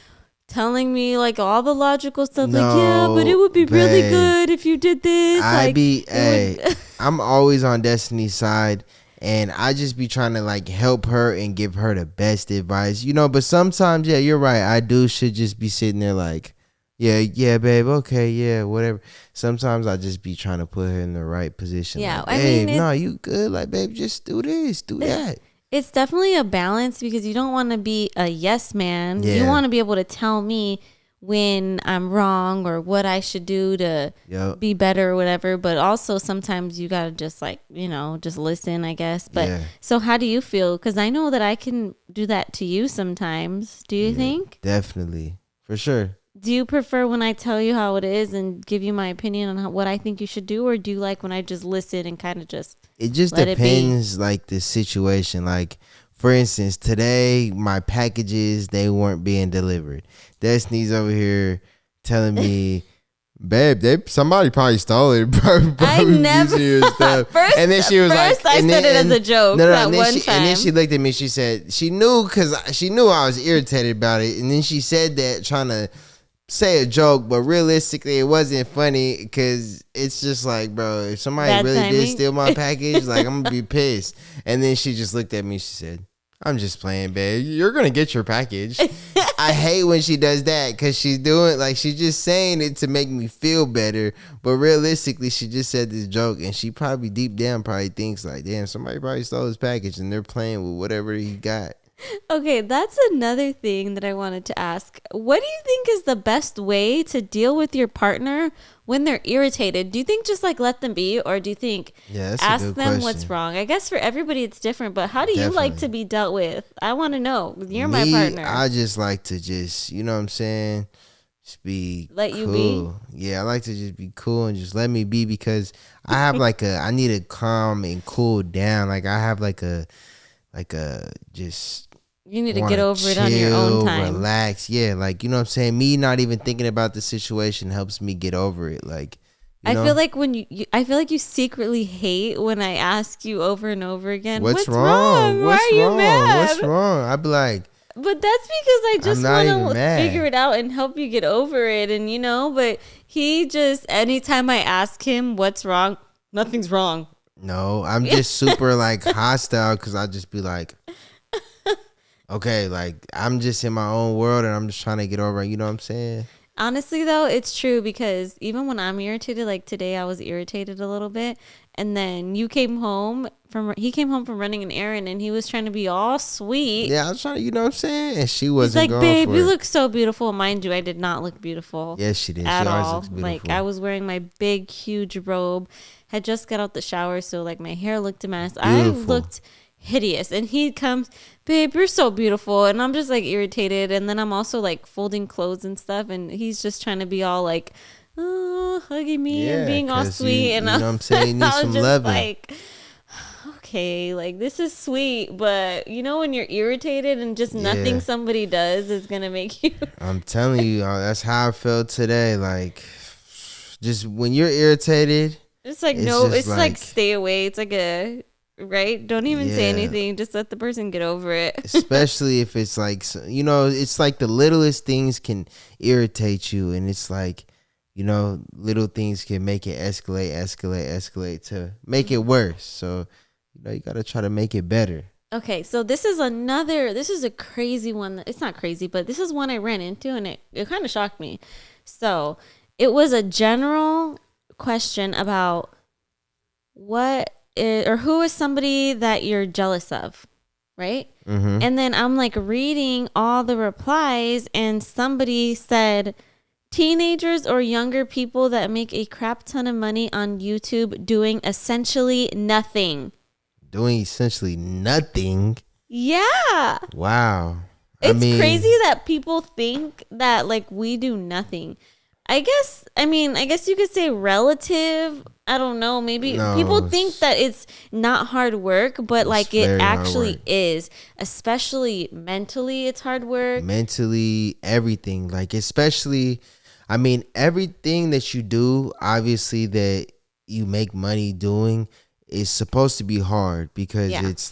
telling me like all the logical stuff like, yeah, but it No, would be really babe. good if you did this. I Like be it would hey, I'm always on Destiny's side, and I just be trying to like help her and give her the best advice, you know. But sometimes, yeah, you're right. I do should just be sitting there like, yeah, yeah, babe, okay, yeah, whatever. Sometimes I just be trying to put her in the right position, yeah, like, I mean babe, no, you good, like, babe, just do this, do that. it's definitely a balance because you don't want to be a yes man. You Yeah, want to be able to tell me when I'm wrong or what I should do to yep, be better or whatever. But also sometimes you got to just like, just listen, I guess. But yeah, so how do you feel? Because I know that I can do that to you sometimes. Do you yeah, think? definitely, for sure. Do you prefer when I tell you how it is and give you my opinion on what I think you should do? Or do you like when I just listen and kind of just It just let it be? depends, like the situation. Like, for instance, today my packages they weren't being delivered. Destiny's over here telling me, babe, somebody probably stole it, bro. I Probably never using your stuff. first And then she was like, first I said it as a joke no, no, that one and then she time. looked at me. She said she knew because she knew I was irritated about it. And then she said that trying to say a joke, but realistically, it wasn't funny because it's just like, bro, if somebody Bad really did timing. steal my package, like I'm gonna be pissed. And then she just looked at me. She said, "I'm just playing, babe. You're gonna get your package." I hate when she does that because she's doing like she's just saying it to make me feel better, but realistically, she just said this joke, and she probably deep down probably thinks like, "Damn, somebody probably stole his package, and they're playing with whatever he got." Okay, that's another thing that I wanted to ask. What do you think is the best way to deal with your partner when they're irritated? Do you think just like let them be, or do you think Yeah, that's a ask good them what's question. wrong? I guess for everybody it's different, but how do you like Definitely. to be dealt with? I want to know. You're my Me, partner. I just like to just, you know what I'm saying? Just be Let you be? cool. Yeah, I like to just be cool and just let me be because I need to calm and cool down. Like I have like a just You need to want get to over it on your own chill, time. relax. Yeah, like, you know what I'm saying? Me not even thinking about the situation helps me get over it. Like, you I feel know, like I feel like you secretly hate when I ask you over and over again, what's what's wrong? wrong? Why What's are you wrong? What's mad? wrong? I'd be like, But that's because I I'm just not want even to figure mad. it out and help you get over it. And, but he just, anytime I ask him what's wrong, nothing's wrong. No, I'm just super like hostile because I just be like, okay, like I'm just in my own world and I'm just trying to get over it. You know what I'm saying? Honestly, though, it's true because even when I'm irritated, like today I was irritated a little bit. And then he came home from running an errand and he was trying to be all sweet. Yeah, I was trying to, you know what I'm saying? And she He's wasn't like, going babe, you for it. look so beautiful. Mind you, I did not look beautiful Yes, she did. She at always all. looks Like, I beautiful. was wearing my big, huge robe, had just got out the shower. So, like, my hair looked a mess. I Beautiful. looked hideous. And he comes, babe, you're so beautiful. And I'm just like irritated. And then I'm also like folding clothes and stuff. And he's just trying to be all like, oh, hugging me and Yeah, being all because sweet. And you know what I'm saying? You need I was some just loving. like, okay, like this is sweet, but when you're irritated and just nothing Yeah, somebody does is gonna make you. I'm telling you, that's how I felt today. Like, just when you're irritated, It's like it's no, just it's like like, stay away. It's like a right. Don't even say yeah, anything. Just let the person get over it. especially if it's like, you know, it's like the littlest things can irritate you, and it's like, you know, little things can make it escalate to make it worse. So, you know, you gotta try to make it better. Okay, so this is a crazy one. It's not crazy, but this is one I ran into and it kind of shocked me. So it was a general question about or who is somebody that you're jealous of, right? Mm-hmm. And then I'm like reading all the replies, and somebody said, teenagers or younger people that make a crap ton of money on YouTube doing essentially nothing. Doing essentially nothing. Yeah. Wow. I It's mean, crazy that people think that like we do nothing. I guess you could say relative. I don't know. Maybe people No, think that it's not hard work, but it's like it very hard work. actually is. Especially mentally, it's hard work. Mentally, everything. Like, especially, I mean, everything that you do, obviously, that you make money doing is supposed to be hard because Yeah. it's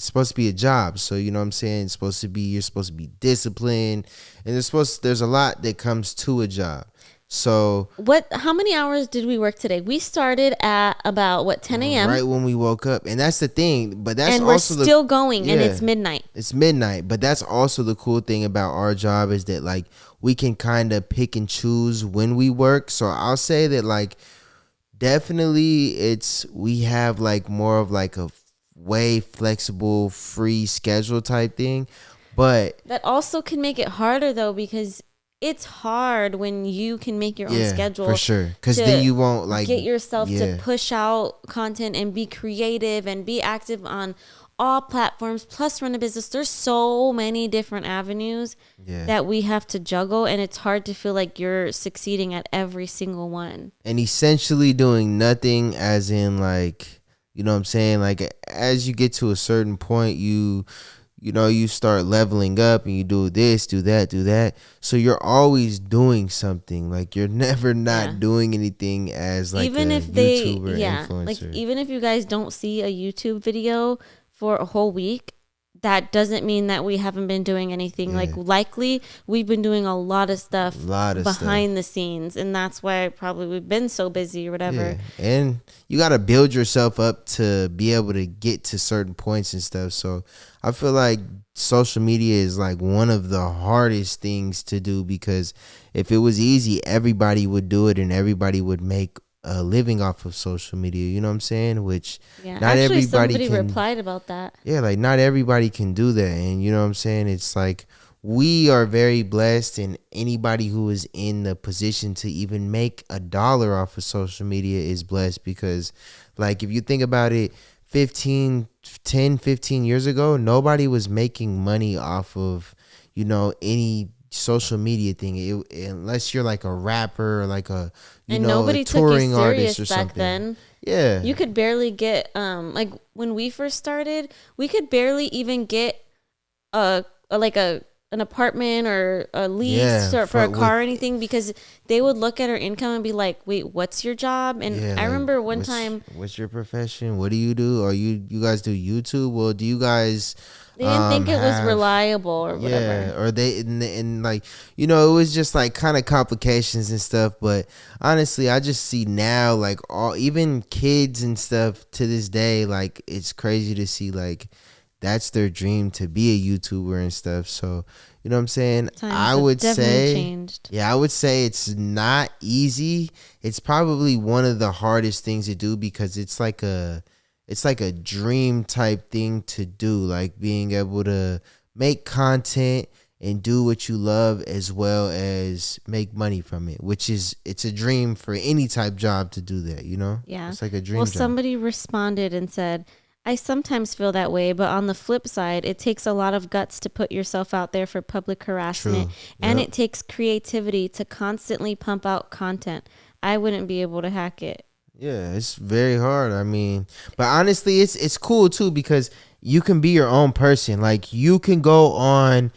supposed to be a job. So, you know what I'm saying? It's supposed to be, you're supposed to be disciplined, and there's a lot that comes to a job. So, How many hours did we work today? We started at about what, 10 a.m. right when we woke up, and that's the thing, but that's and we're also the, still going and yeah. it's midnight. It's midnight, but that's also the cool thing about our job is that like we can kind of pick and choose when we work. So I'll say that like definitely we have like more of like a way flexible free schedule type thing. But That also can make it harder though because it's hard when you can make your own yeah, for schedule sure. Cause then to you won't like, get yourself to yeah, push out content and be creative and be active on all platforms plus run a business. There's so many different avenues yeah. that we have to juggle and it's hard to feel like you're succeeding at every single one. And essentially doing nothing as in like, you know what I'm saying? Like as you get to a certain point, you know, you start leveling up and you do this, do that. So you're always doing something. Like you're never Yeah. not doing anything as like Even a if they, YouTuber yeah, like influencer. even if you guys don't see a YouTube video for a whole week, that doesn't mean that we haven't been doing anything. Like Yeah. likely we've been doing a lot of A stuff lot of stuff. behind the scenes, and that's why probably we've been so busy or whatever. Yeah. And you got to build yourself up to be able to get to certain points and stuff. So I feel like social media is like one of the hardest things to do because if it was easy, everybody would do it and everybody would make a living off of social media. You know what I'm saying? Which Yeah, not actually, everybody somebody can. replied about that. Yeah, like not everybody can do that. And you know what I'm saying? It's like we are very blessed, and anybody who is in the position to even make a dollar off of social media is blessed because, like, if you think about it, 15 years ago, nobody was making money off of, you know, any social media thing unless you're like a rapper or like a, you And know, a nobody took you touring artist serious or back something. then. Yeah. You could barely get like when we first started, we could barely even get a like a an apartment or a lease Yeah, or for a car or with anything because they would look at our income and be like, "Wait, what's your job?" And yeah, I like remember one time what's your profession? What do you do? Or you guys do YouTube? Well, do you guys they didn't think it was have reliable or yeah, whatever. or they and like you know it was just like kind of complications and stuff. But honestly, I just see now like all even kids and stuff to this day like it's crazy to see like that's their dream to be a YouTuber and stuff. So you know what I'm saying? Times I have would definitely say changed. yeah, I would say it's not easy. It's probably one of the hardest things to do because it's like a dream type thing to do, like being able to make content and do what you love as well as make money from it, which is it's a dream for any type job to do that, you know? Yeah. It's like a Well, dream job. somebody responded and said, I sometimes feel that way, but on the flip side, it takes a lot of guts to put yourself out there for public harassment, True. and Yep. it takes creativity to constantly pump out content. I wouldn't be able to hack it. Yeah, it's very hard. I mean, but honestly, it's cool too because you can be your own person. Like you can go on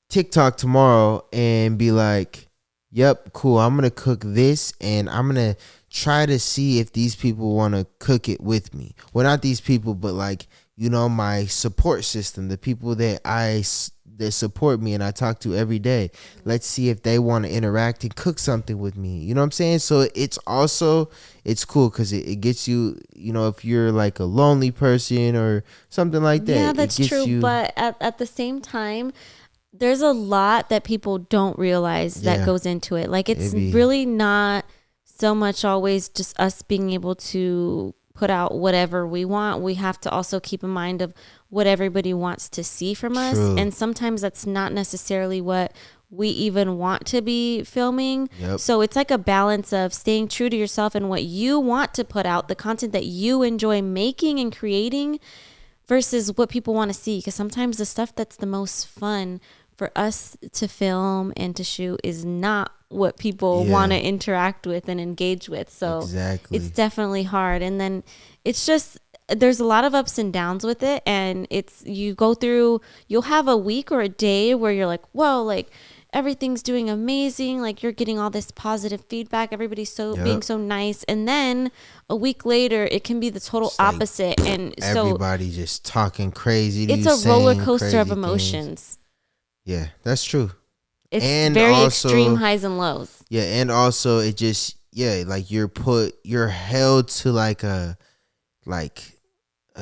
TikTok tomorrow and be like, "Yep, cool. I'm gonna cook this, and I'm gonna try to see if these people want to cook it with me. Well, not these people, but like you know, my support system, the people that support me and I talk to every day. Let's see if they want to interact and cook something with me. You know what I'm saying? So it's also it's cool because it gets you. You know, if you're like a lonely person or something like Yeah, that, it that's gets true. you. But at the same time, there's a lot that people don't realize that Yeah, goes into it. Like, it's it be really not so much always just us being able to put out whatever we want. We have to also keep in mind of what everybody wants to see from us. true. And sometimes that's not necessarily what we even want to be filming. Yep. So it's like a balance of staying true to yourself and what you want to put out, the content that you enjoy making and creating versus what people want to see. Because sometimes the stuff that's the most fun for us to film and to shoot is not what people want to interact with and engage with. So exactly. it's definitely hard. And then it's just, there's a lot of ups and downs with it. And it's, you go through, you'll have a week or a day where you're like, whoa, like everything's doing amazing. Like you're getting all this positive feedback. Everybody's being so nice. And then a week later, it can be the total It's like, opposite. And everybody just talking crazy to it's you, a roller saying coaster of crazy emotions. things. Yeah, that's true. It's and very also, extreme highs and lows. Yeah, and also it just, like you're held to like a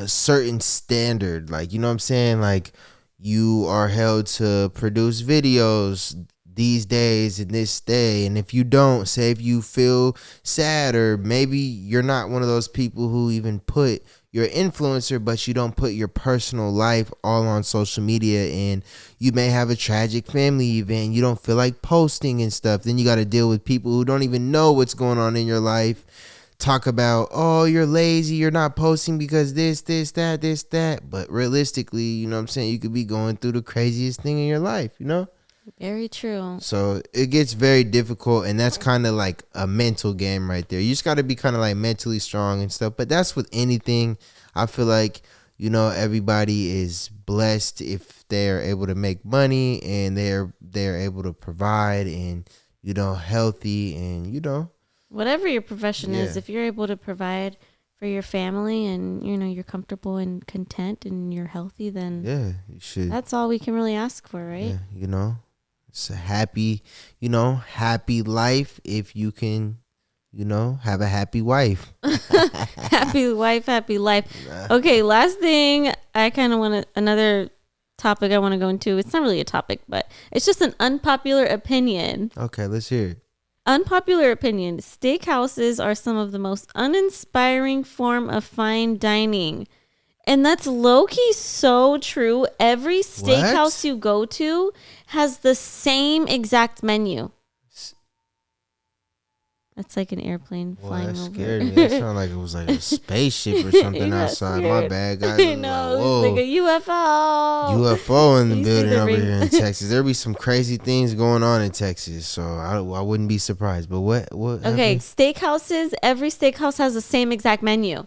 certain standard. Like, you know what I'm saying? Like you are held to produce videos these days and this day, and if you don't, say if you feel sad, or maybe you're not one of those people who even put you're an influencer, but you don't put your personal life all on social media, and you may have a tragic family event, you don't feel like posting and stuff, then you got to deal with people who don't even know what's going on in your life, talk about, oh, you're lazy, you're not posting because this, that. But realistically, you know what I'm saying, you could be going through the craziest thing in your life, you know? Very true. So it gets very difficult, and that's kind of like a mental game right there. You just got to be kind of like mentally strong and stuff. But that's with anything. I feel like, you know, everybody is blessed if they're able to make money and they're able to provide, and, you know, healthy, and, you know, whatever your profession is, if you're able to provide for your family and, you know, you're comfortable and content and you're healthy, then you should. That's all we can really ask for, right? Yeah, you know, it's a happy life if you can, you know, have a happy wife. Happy wife, happy life. Okay, last thing, I kind of want to, another topic I want to go into. It's not really a topic, but it's just an unpopular opinion. Okay, let's hear it. Unpopular opinion. Steakhouses are some of the most uninspiring form of fine dining. And that's low-key so true. Every steakhouse you go to has the same exact menu. That's like an airplane flying over. That scared me. That sounded like it was like a spaceship or something outside. Scared. My bad, guys. I know. Like, whoa. It's like a UFO. UFO in the building over here in Texas. There be some crazy things going on in Texas, so I wouldn't be surprised. But what okay, happened? Steakhouses, every steakhouse has the same exact menu.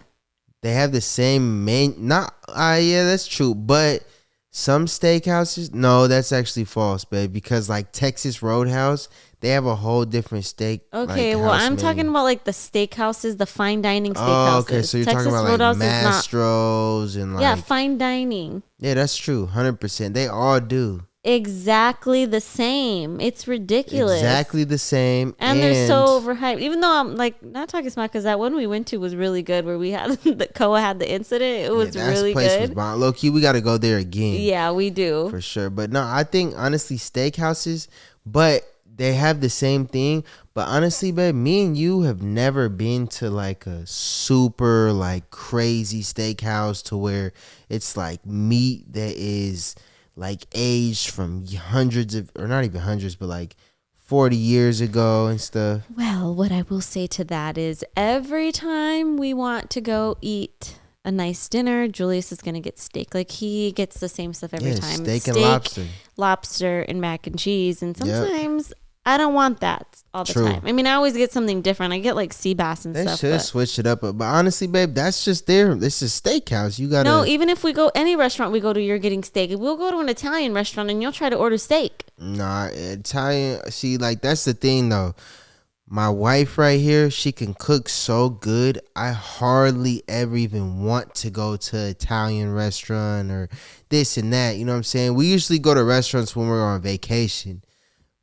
They have the same menu. Yeah, that's true. But some steakhouses, no, that's actually false, babe. Because like Texas Roadhouse, they have a whole different steak. Okay, well, I'm talking about like the steakhouses, the fine dining steakhouses. Oh, okay, so you're Texas talking about Roadhouse like Mastro's and like. Yeah, fine dining. Yeah, that's true. 100%. They all do. Exactly the same. It's ridiculous. Exactly the same. And they're so overhyped. Even though I'm like not talking smack, because that one we went to was really good, where we had the Koa had the incident. It was really good. Low key, we got to go there again. Yeah, we do for sure. But no, I think honestly steakhouses, but they have the same thing. But honestly, babe, me and you have never been to like a super like crazy steakhouse to where it's like meat that is like aged from hundreds of, or not even hundreds, but like 40 years ago and stuff. Well, what I will say to that is every time we want to go eat a nice dinner, Julius is going to get steak. Like he gets the same stuff every time. Steak and lobster. Lobster and mac and cheese. And sometimes I don't want that all the time. I mean, I always get something different. I get like sea bass and stuff. They should have switched it up. But honestly, babe, that's just there. This is steakhouse. You got to. No, even if we go any restaurant we go to, you're getting steak. We'll go to an Italian restaurant and you'll try to order steak. Nah, Italian. See, like that's the thing though. My wife right here, she can cook so good. I hardly ever even want to go to an Italian restaurant or this and that. You know what I'm saying? We usually go to restaurants when we're on vacation.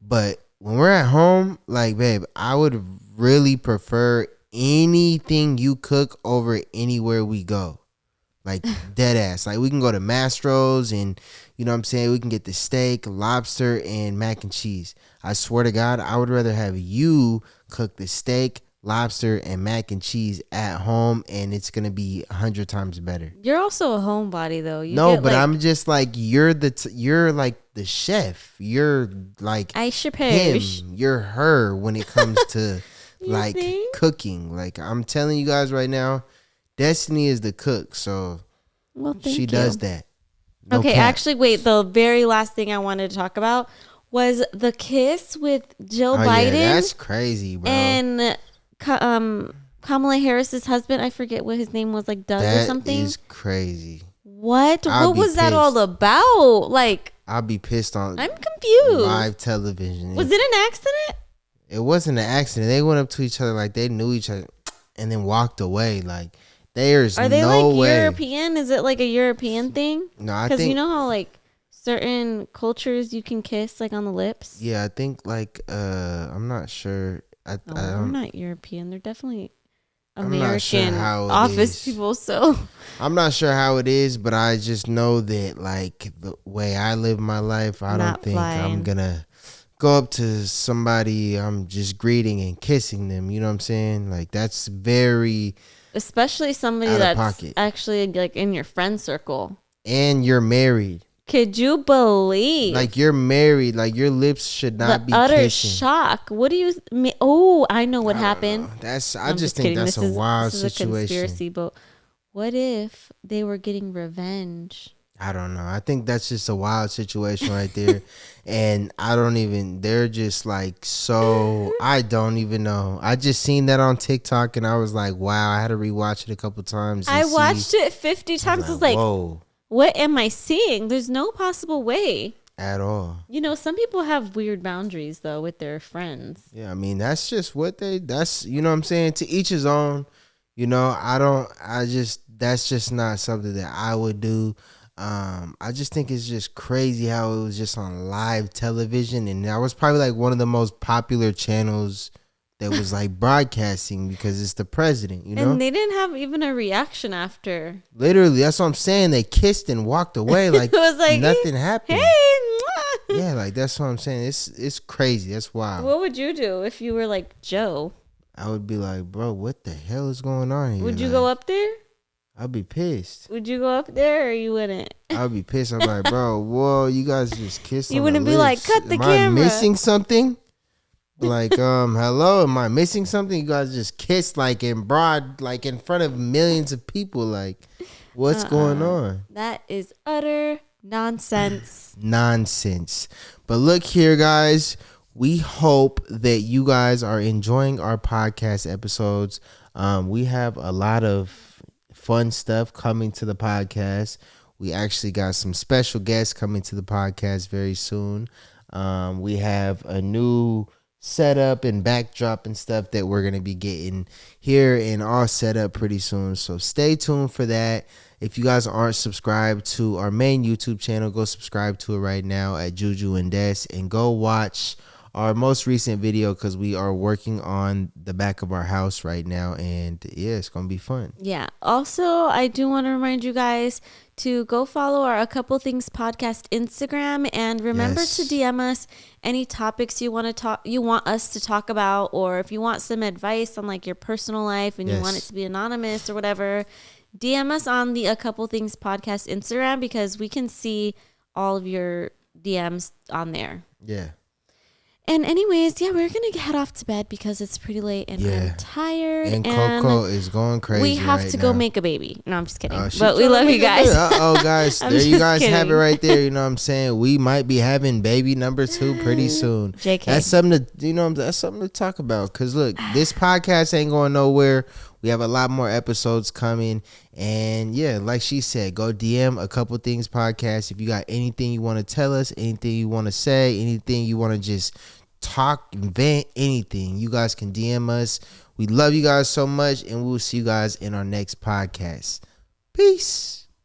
But when we're at home, like, babe, I would really prefer anything you cook over anywhere we go. Like, dead ass. Like, we can go to Mastro's and, you know what I'm saying, we can get the steak, lobster, and mac and cheese. I swear to God, I would rather have you cook the steak, lobster, and mac and cheese at home, and it's going to be 100 times better. You're also a homebody, though. But I'm just like, you're like the chef. You're like him. You're her when it comes to like cooking. Like, I'm telling you guys right now, Destiny is the cook, so she does that. Okay, actually, wait. The very last thing I wanted to talk about, was the kiss with Jill Oh Biden yeah, that's crazy, bro. and Kamala Harris's husband. I forget what his name was, like Doug or That something. is crazy. What? I'll What be was that all pissed. about? Like, I'll be pissed on I'm confused. live television. Was it an accident? It wasn't an accident. They went up to each other like they knew each other and then walked away. Like there's Are they like no way. European? Is it like a European thing? No, I Because you think know how like certain cultures you can kiss like on the lips. yeah, I think like I'm not sure. No, they're not European. They're definitely I'm not sure American how it office is. people. So I'm not sure how it is, but I just know that like the way I live my life, I don't not think I'm flying. gonna go up to somebody I'm just greeting and kissing them. You know what I'm saying? Like that's very Especially somebody out of that's pocket. actually like in your friend circle. And you're married. Could you believe Like you're married. Like your lips should the not be utter kissing. shock? What do you mean? Oh, I know what I don't happened. know. That's I I'm just just think kidding. that's a wild This is a situation. conspiracy, but what if they were getting revenge? I don't know. I think that's just a wild situation right there. And I don't even, they're just like, so, I don't even know. I just seen that on TikTok and I was like, wow, I had to rewatch it a couple times. I watched it 50 times. I was like, whoa, what am I seeing? There's no possible way. at all. You know, some people have weird boundaries though with their friends. Yeah, I mean, that's just what that's, you know what I'm saying? To each his own. You know, that's just not something that I would do. I just think it's just crazy how it was just on live television, and that was probably like one of the most popular channels that was like broadcasting because it's the president, you know. And they didn't have even a reaction after. Literally, that's what I'm saying. They kissed and walked away like, It was like nothing happened. Hey, mwah. Yeah, like that's what I'm saying. It's crazy. That's wild. What would you do if you were like Joe? I would be like, bro, what the hell is going on here? Would you Like, go up there? I'd be pissed. Would you go up there or you wouldn't? I'd be pissed. I'm like, bro, whoa, you guys just kissed. You on wouldn't the be like, lips. cut the Am camera. I missing something? Like, hello, am I missing something? You guys just kissed like in broad, like in front of millions of people. Like, what's going on? That is utter nonsense. Nonsense. But look here, guys. We hope that you guys are enjoying our podcast episodes. We have a lot of fun stuff coming to the podcast. We actually got some special guests coming to the podcast very soon. We have a new setup and backdrop and stuff that we're going to be getting here and all set up pretty soon. So stay tuned for that. If you guys aren't subscribed to our main YouTube channel, go subscribe to it right now at Juju and Des and go watch our most recent video because we are working on the back of our house right now, and yeah, it's gonna be fun. Yeah. Also, I do want to remind you guys to go follow our A Couple Things podcast Instagram, and remember Yes. to DM us any topics you want us to talk about, or if you want some advice on like your personal life and you want it Yes. to be anonymous or whatever. DM us on the A Couple Things podcast Instagram because we can see all of your DMs on there. Yeah. And anyways, yeah, we're going to head off to bed because it's pretty late and I'm tired. And Coco is going crazy. We have right to go now. make a baby. No, I'm just kidding. She But we trying to love you make a guys. baby. Uh-oh, guys. I'm There you just guys have it kidding. right there. You know what I'm saying? We might be having baby number 2 pretty soon. JK. That's something to, that's something to talk about. Because, look, this podcast ain't going nowhere. We have a lot more episodes coming. And, yeah, like she said, go DM A Couple Things podcast. If you got anything you want to tell us, anything you want to say, anything you want to just talk, vent, anything, you guys can DM us. We love you guys so much, and we'll see you guys in our next podcast. Peace.